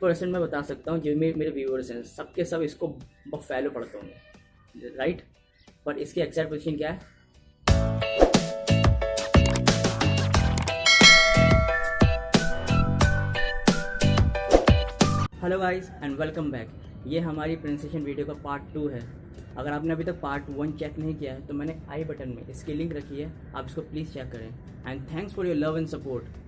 100% मैं बता सकता हूँ जो मेरे व्यूअर्स हैं सबके सब इसको फैलो पढ़ते होंगे, राइट। पर इसकी एग्जैक्ट पोजीशन क्या है? Hello guys and welcome back. ये हमारी प्रोनाउंसिएशन वीडियो का पार्ट 2 है। अगर आपने अभी तक पार्ट 1 चेक नहीं किया है तो मैंने आई बटन में इसकी लिंक रखी है, आप इसको प्लीज़ चेक करें। And thanks for your love and support.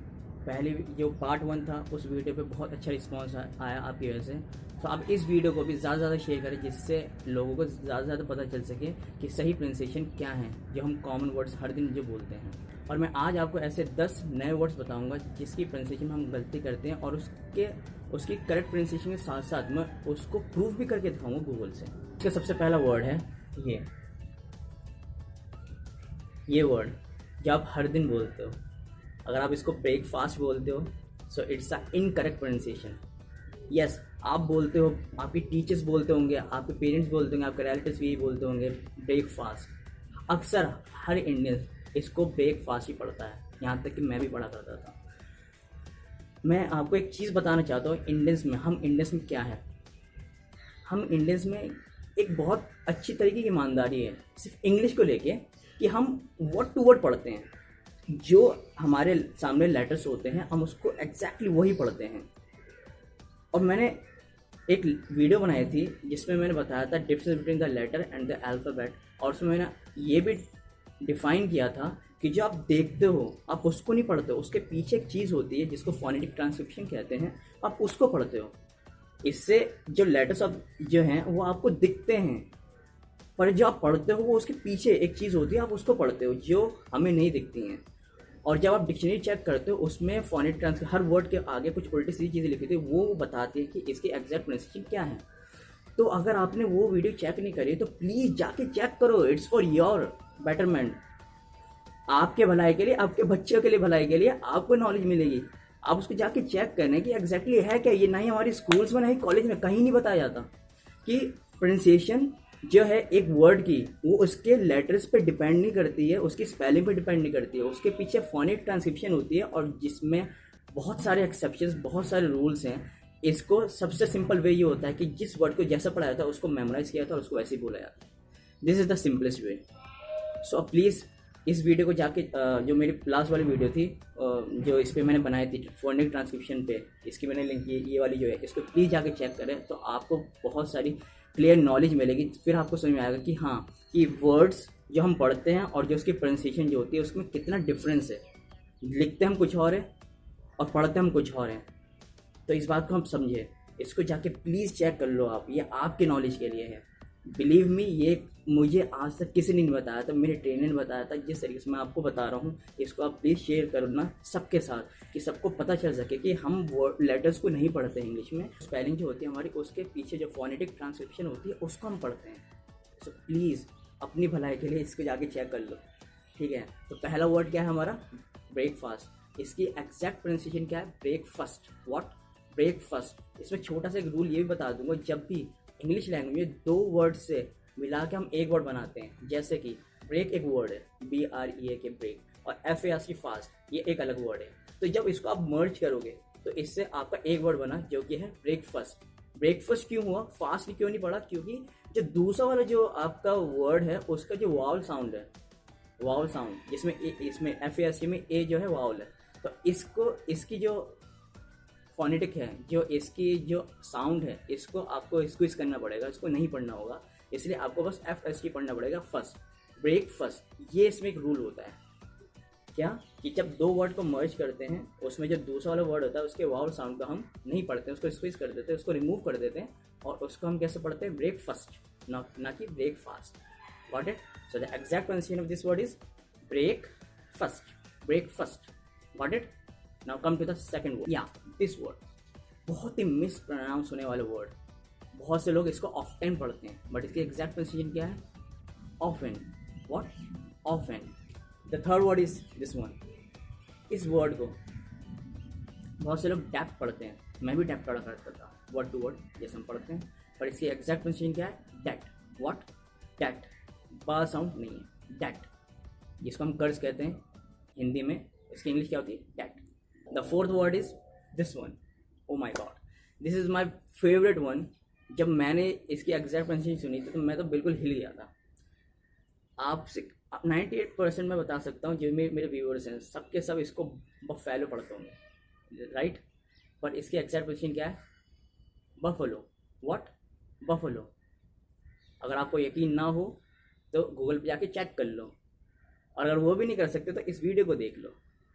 पहले जो पार्ट 1 था उस वीडियो पे बहुत अच्छा रिस्पांस आया आपकी वजह से। तो आप इस वीडियो को भी ज़्यादा से ज़्यादा शेयर करें जिससे लोगों को ज़्यादा से ज़्यादा पता चल सके कि सही प्रोनाउंसिएशन क्या है जो हम कॉमन वर्ड्स हर दिन जो बोलते हैं। और मैं आज आपको ऐसे 10 नए वर्ड्स बताऊंगा जिसकी प्रोनाउंसिएशन हम गलती करते हैं और उसकी करेक्ट प्रोनाउंसिएशन के साथ साथ मैं उसको प्रूव भी करके दिखाऊंगा गूगल से। इसका सबसे पहला वर्ड है ये वर्ड जो आप हर दिन बोलते हो। अगर आप इसको ब्रेकफास्ट बोलते हो so it's a incorrect pronunciation. Yes, आप बोलते हो, आपके टीचर्स बोलते होंगे, आपके पेरेंट्स बोलते होंगे, आपके रिलेटिव्स भी बोलते होंगे ब्रेकफास्ट। अक्सर हर इंडियन इसको ब्रेकफास्ट ही पढ़ता है, यहाँ तक कि मैं भी पढ़ा करता था। मैं आपको एक चीज़ बताना चाहता हूँ, हम इंडियंस में क्या है, हम इंडियंस में एक बहुत अच्छी तरीके की ईमानदारी है सिर्फ इंग्लिश को लेके कि हम वर्ड टू वर्ड पढ़ते हैं। जो हमारे सामने लेटर्स होते हैं हम उसको एग्जैक्टली वही पढ़ते हैं। और मैंने एक वीडियो बनाई थी जिसमें मैंने बताया था difference between the letter and the alphabet, और उसमें मैंने ये भी डिफाइन किया था कि जो आप देखते हो आप उसको नहीं पढ़ते हो, उसके पीछे एक चीज़ होती है जिसको फोनेटिक ट्रांसक्रिप्शन कहते हैं, आप उसको पढ़ते हो। इससे जो लेटर्स अब जो हैं वो आपको दिखते हैं, पर जो आप पढ़ते हो वो उसके पीछे एक चीज़ होती है, आप उसको पढ़ते हो जो हमें नहीं दिखती हैं। और जब आप डिक्शनरी चेक करते हो उसमें फोनेटिक ट्रांसक्रिप्शन हर वर्ड के आगे कुछ उल्टी सीधी चीज़ें लिखी थी, वो बताती है कि इसकी एग्जैक्ट प्रोनाउंसिएशन क्या है। तो अगर आपने वो वीडियो चेक नहीं करी तो प्लीज़ जाके चेक करो, इट्स फॉर योर बेटरमेंट। आपके भलाई के लिए, आपके बच्चों के लिए भलाई के लिए आपको नॉलेज मिलेगी। आप उसको जाके चेक करने कि एग्जैक्टली है क्या। ये ना ही हमारे स्कूल्स में ना ही कॉलेज में कहीं नहीं बताया जाता कि प्रोनाउंसिएशन जो है एक वर्ड की वो उसके लेटर्स पे डिपेंड नहीं करती है, उसकी स्पेलिंग पे डिपेंड नहीं करती है, उसके पीछे फोनेटिक ट्रांसक्रिप्शन होती है और जिसमें बहुत सारे एक्सेप्शंस, बहुत सारे रूल्स हैं। इसको सबसे सिंपल वे ये होता है कि जिस वर्ड को जैसा पढ़ाया था उसको मेमोराइज किया था और उसको वैसे ही बोला जाता है। This is the simplest way. So please इस वीडियो को जाके जो मेरी लास्ट वाली वीडियो थी जो इस पर मैंने बनाई थी फोनेटिक ट्रांसक्रिप्शन पे, इसकी मैंने लिंक ये वाली जो है इसको प्लीज़ जाके चेक करें तो आपको बहुत सारी क्लियर नॉलेज मिलेगी। फिर आपको समझ में आएगा कि हाँ, कि वर्ड्स जो हम पढ़ते हैं और जो उसकी प्रोनाउंसिएशन जो होती है उसमें कितना डिफरेंस है। लिखते हम कुछ और है और पढ़ते हम कुछ और हैं। तो इस बात को हम समझे, इसको जाके प्लीज़ चेक कर लो आप, ये आपके नॉलेज के लिए है। बिलीव मी, ये मुझे आज तक किसी ने नहीं बताया था, मेरे ट्रेनर ने बताया था। जिस तरीके से मैं आपको बता रहा हूँ इसको आप प्लीज़ शेयर करना सबके साथ कि सबको पता चल सके कि हम लेटर्स को नहीं पढ़ते हैं इंग्लिश में। स्पेलिंग जो होती है हमारी उसके पीछे जो फोनेटिक ट्रांसक्रिप्शन होती है उसको हम पढ़ते हैं। सो प्लीज़ अपनी भलाई के लिए इसको जाके चेक कर लो, ठीक है। तो पहला वर्ड क्या है हमारा? ब्रेकफास्ट। इसकी एग्जैक्ट प्रोनाउंसिएशन क्या है? ब्रेकफास्ट। व्हाट? ब्रेकफास्ट। इसमें छोटा सा एक रूल ये भी बता दूंगा, जब भी इंग्लिश लैंग्वेज में दो वर्ड से मिला के हम एक वर्ड बनाते हैं, जैसे कि ब्रेक एक वर्ड है, BREAK ब्रेक, और FAST फास्ट ये एक अलग वर्ड है। तो जब इसको आप मर्ज करोगे तो इससे आपका एक वर्ड बना जो कि है ब्रेकफास्ट। ब्रेकफास्ट क्यों हुआ, फास्ट क्यों नहीं पड़ा? क्योंकि जो दूसरा वाला जो आपका वर्ड है उसका जो वावल साउंड है, वावल साउंड इसमें FAST में ए जो है वावल है, तो इसकी जो फोनेटिक है, जो इसकी जो साउंड है, इसको आपको स्क्विज करना पड़ेगा, इसको नहीं पढ़ना होगा। इसलिए आपको बस FST पढ़ना पड़ेगा, फर्स्ट, ब्रेकफास्ट। ये इसमें एक रूल होता है क्या, कि जब दो वर्ड को मर्ज करते हैं उसमें जो दूसरा वाला वर्ड होता है उसके वावल साउंड को हम नहीं पढ़ते हैं, उसको स्क्विज कर देते हैं, उसको रिमूव कर देते हैं और उसको हम कैसे पढ़ते हैं? ब्रेकफास्ट, ना कि breakfast. Got it? So the exact pronunciation of this word is breakfast, breakfast. Got it? Now come to the second word. या दिस वर्ड बहुत ही मिस प्रोनाउंस होने वाला वर्ड, बहुत से लोग इसको ऑफ्टन पढ़ते हैं, बट इसकी एग्जैक्ट प्रोनाउंसिएशन क्या है? Often. What? Often. The third word is this one. इस वर्ड को बहुत से लोग डैप पढ़ते हैं, मैं भी डैप पढ़ा करता था, वर्ड टू वर्ड जैसे हम पढ़ते हैं, पर इसकी एग्जैक्ट प्रोनाउंसिएशन क्या है? डैट। व्हाट? डैट। बा साउंड नहीं है, डैट, जिसको हम कर्ज कहते हैं हिंदी में, इसकी इंग्लिश क्या होती है? Debt. The fourth word is this one. Oh my god, this is my favourite one. जब मैंने इसकी एग्जैक्ट प्रोनाउंसिएशन सुनी थी तो मैं तो बिल्कुल हिल गया था। आपसे 98% मैं बता सकता हूँ जो मेरे व्यूअर्स हैं सबके सब इसको बफेलो पढ़ते होंगे, राइट। पर इसकी एग्जैक्ट प्रोनाउंसिएशन क्या है? बफलो। व्हाट? बफलो। अगर आपको यकीन ना हो तो गूगल पे जाके चेक कर लो, और अगर वो भी नहीं कर सकते तो इस वीडियो को देख लो।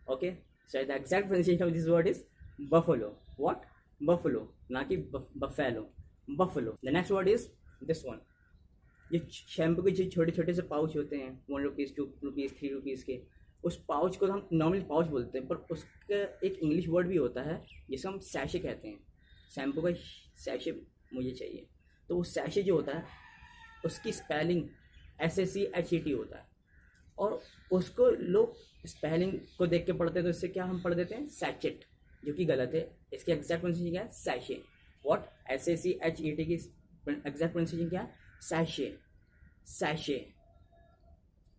Okay, so the exact pronunciation of this word is buffalo. What? Buffalo, ना कि buffalo, buffalo. The next word is this one. ये शैम्पू के जो छोटे छोटे से पाउच होते हैं 1 रुपीज़ 2 रुपीज़ 3 रुपीज़ के, उस पाउच को हम नॉर्मली पाउच बोलते हैं, पर उसका एक इंग्लिश वर्ड भी होता है जिसे हम सैशे कहते हैं। शैम्पू का सैशे मुझे चाहिए, तो वो सैशे जो होता है उसकी स्पेलिंग SACHET होता है, और उसको लोग स्पेलिंग को देख के पढ़ते हैं तो इससे क्या हम पढ़ देते हैं सैचेट, जो कि गलत है। इसकी एग्जैक्ट प्रोनाउंसिएशन क्या है? सैशे। व्हाट? SACHET की एग्जैक्ट प्रोनाउंसिएशन क्या है? Sachet, sachet,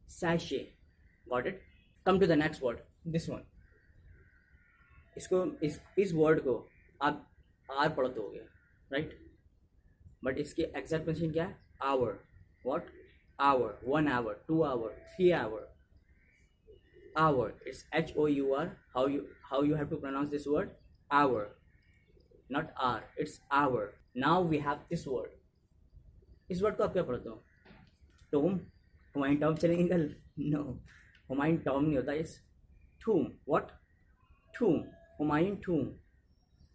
sachet. Got it? Come to the next word, this one. इसको इस वर्ड को आप आर पढ़ते होगे, राइट, बट इसकी एग्जैक्ट प्रोनाउंसिएशन क्या है? Hour. What? Hour. 1 hour, 2 hour, 3 hour. Hour. It's HOUR. How you have to pronounce this word? Hour, not R. It's hour. Now we have this word. इस word को आप क्या पढ़ते हो? Tom? Humayun Tom चलेंगे कल? नो, हुमायूं टॉम नहीं होता, इस टूम। व्हाट? टूम, हुमायूं टूम।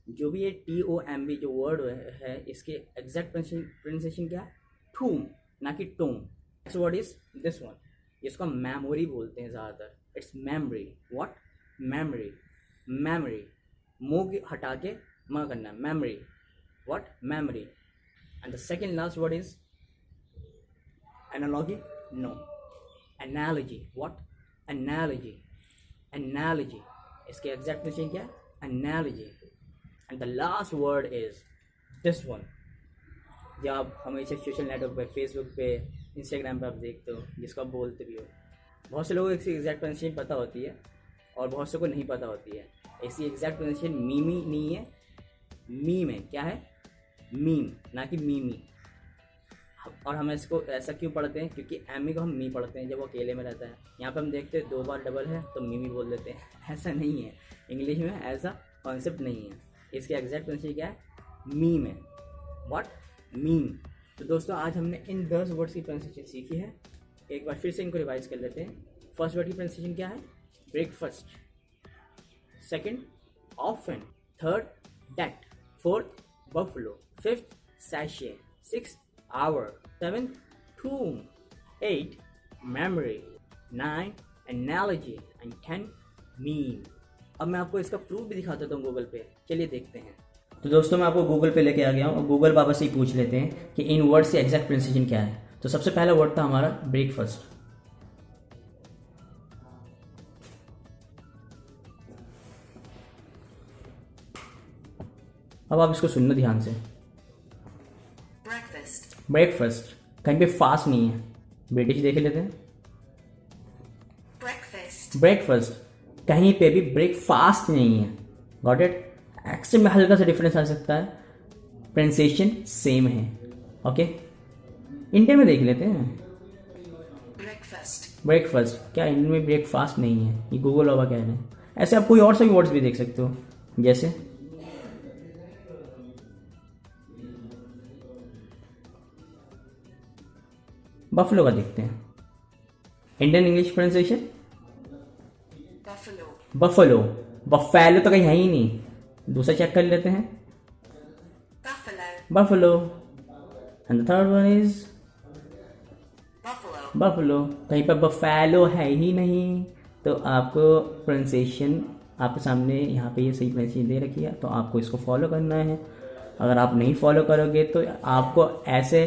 जो भी ये TOMB जो वर्ड है इसके एग्जैक्ट प्रोनाउंसिएशन क्या है? टूम, ना कि tom. Next word is this one. इसको मेमोरी बोलते हैं ज़्यादातर। It's memory. What? Memory, memory. मुँह हटा के म करना है, memory. What? Memory. And the second last word is analogy. No, analogy. What? Analogy, analogy. इसके एग्जैक्ट प्रोनाउंसिएशन क्या है? Analogy. And the last word is this one, जो आप हमेशा सोशल नेटवर्क पे, फेसबुक पे, इंस्टाग्राम पे आप देखते हो, जिसको आप बोलते भी हो। बहुत से लोगों को इसकी एग्जैक्ट प्रोनाउंसिएशन पता होती है और बहुत से को नहीं पता होती है। इसकी एग्जैक्ट प्रोनाउंसिएशन मीमी नहीं है, मीम है। क्या है? मीम, ना कि मीमी। और हम इसको ऐसा क्यों पढ़ते हैं? क्योंकि एमी को हम मी पढ़ते हैं जब वो अकेले में रहता है। यहाँ पे हम देखते हैं 2 बार डबल है तो मीमी बोल देते हैं। ऐसा नहीं है, इंग्लिश में ऐसा कॉन्सेप्ट नहीं है। इसकी एग्जैक्ट प्रोनाउंसिएशन क्या है? मीम है। व्हाट? मीम। तो दोस्तों आज हमने इन 10 वर्ड्स की प्रोनाउंसिएशन सीखी है। एक बार फिर से इनको रिवाइज कर लेते हैं। फर्स्ट वर्ड की प्रोनाउंसिएशन क्या है? Breakfast. Second, often. Third, debt. Fourth, buffalo. Fifth, sachet. Six, hour. Seventh, tomb. 8, memory. 9, analogy. and 10, meme. अब मैं आपको इसका प्रूफ भी दिखा देता हूँ गूगल पे। चलिए देखते हैं। तो दोस्तों मैं आपको गूगल पे लेके आ गया हूँ और गूगल बाबा से ही पूछ लेते हैं कि इन वर्ड्स की एग्जैक्ट प्रोनाउंसिएशन क्या है। तो सबसे पहला वर्ड था हमारा ब्रेकफास्ट। अब आप इसको सुनना ध्यान से। ब्रेकफास्ट। कहीं पे फास्ट नहीं है, ब्रिटिश देख लेते हैं। ब्रेकफास्ट, कहीं पे भी ब्रेकफास्ट नहीं है। Got it? एक्सेंट में हल्का सा डिफरेंस आ सकता है, प्रोनाउंसिएशन सेम है। ओके, इंडियन में देख लेते हैं। ब्रेकफास्ट, क्या इंडियन में ब्रेकफास्ट नहीं है? ये गूगल बाबा कह रहे हैं। ऐसे आप कोई और से भी वर्ड्स भी देख सकते हो, जैसे बफलो का देखते हैं। Indian English pronunciation buffalo. Buffalo तो कहीं है ही नहीं, दूसरा चेक कर लेते हैं। Buffalo. And the third one is buffalo. कहीं पर बफेलो है ही नहीं, तो आपको प्रोनाउंसिएशन आपके सामने यहाँ पे ये सही प्रोनाउंसिएशन दे रखी है, तो आपको इसको फॉलो करना है। अगर आप नहीं फॉलो करोगे तो आपको ऐसे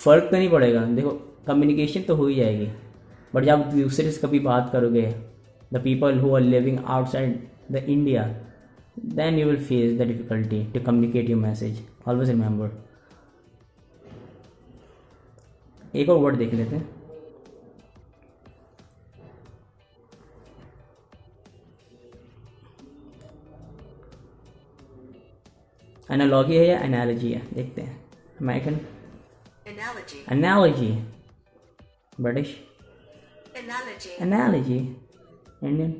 फ़र्क तो नहीं पड़ेगा। देखो, कम्युनिकेशन तो हो ही जाएगी, बट जब आप दूसरे से कभी बात करोगे, the people who are living outside the India, then you will face the difficulty to communicate your message. Always remember. एक और वर्ड देख लेते हैं। एनालॉगी है या एनालॉजी है, देखते हैं। American Analogy. Analogy, British Analogy. Analogy, Indian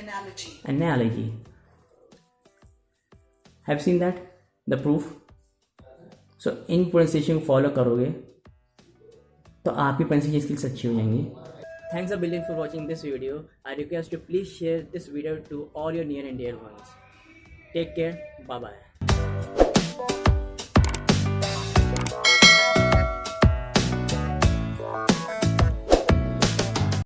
Analogy. analogy. Have seen that the proof? So in pronunciation को फॉलो करोगे तो आपकी प्रोनाउंसिएशन स्किल्स अच्छी हो जाएंगी. Thanks a billion for watching this video. I request you please share this video to all your near and dear ones. Take care. Bye bye.